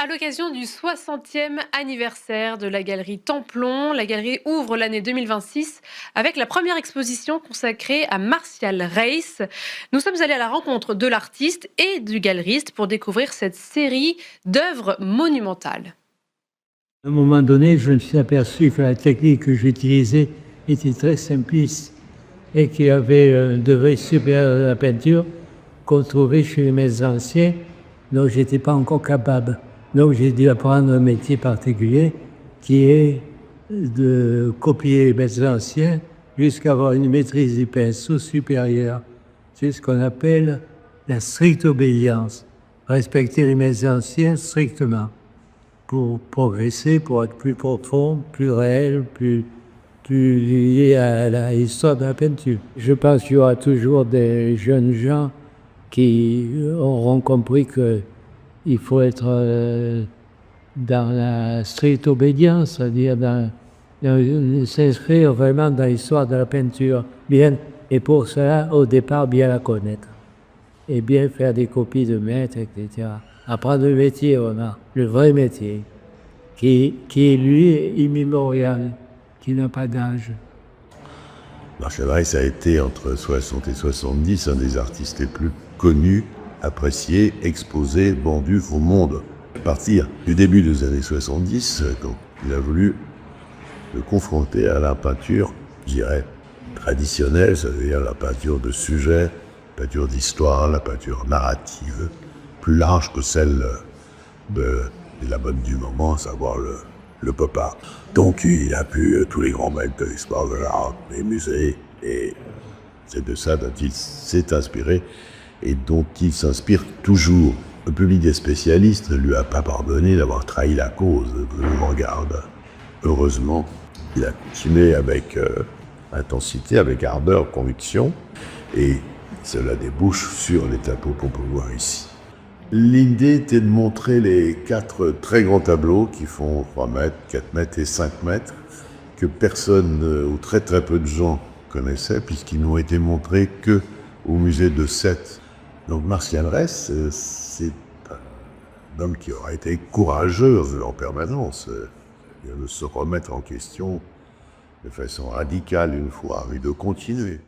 À l'occasion du 60e anniversaire de la galerie Templon, la galerie ouvre l'année 2026 avec la première exposition consacrée à Martial Reis. Nous sommes allés à la rencontre de l'artiste et du galeriste pour découvrir cette série d'œuvres monumentales. À un moment donné, je me suis aperçu que la technique que j'utilisais était très simpliste et qu'il y avait un degré supérieur de la peinture qu'on trouvait chez mes anciens, dont je n'étais pas encore capable. Donc j'ai dû apprendre un métier particulier qui est de copier les maîtres anciens jusqu'à avoir une maîtrise du pinceau supérieure. C'est ce qu'on appelle la stricte obédience. Respecter les maîtres anciens strictement pour progresser, pour être plus profond, plus réel, plus lié à l'histoire de la peinture. Je pense qu'il y aura toujours des jeunes gens qui auront compris qu'il faut être dans la stricte obédience, c'est-à-dire s'inscrire vraiment dans l'histoire de la peinture, bien, et pour cela, au départ, bien la connaître, et bien faire des copies de maîtres, etc. Apprendre le métier, vraiment, le vrai métier, qui est lui immémorial, qui n'a pas d'âge. Martial Reis a été, entre 60 et 70, un des artistes les plus connus, appréciés, exposés, vendus au monde. À partir du début des années 70, quand il a voulu se confronter à la peinture, je dirais, traditionnelle, c'est-à-dire la peinture de sujet, la peinture d'histoire, la peinture narrative, plus large que celle de la mode du moment, à savoir le pop art. Donc il a pu tous les grands maîtres de l'histoire de l'art, les musées, et c'est de ça dont il s'est inspiré et dont il s'inspire toujours. Le public des spécialistes ne lui a pas pardonné d'avoir trahi la cause de l'avant-garde. Heureusement, il a continué avec intensité, avec ardeur, conviction, et cela débouche sur les tableaux qu'on peut voir ici. L'idée était de montrer les 4 très grands tableaux qui font 3 mètres, 4 mètres et 5 mètres, que personne ou très très peu de gens connaissaient, puisqu'ils n'ont été montrés que au musée de Sète. Donc Martial Reis, c'est un homme qui aura été courageux en permanence, de se remettre en question de façon radicale une fois, et de continuer.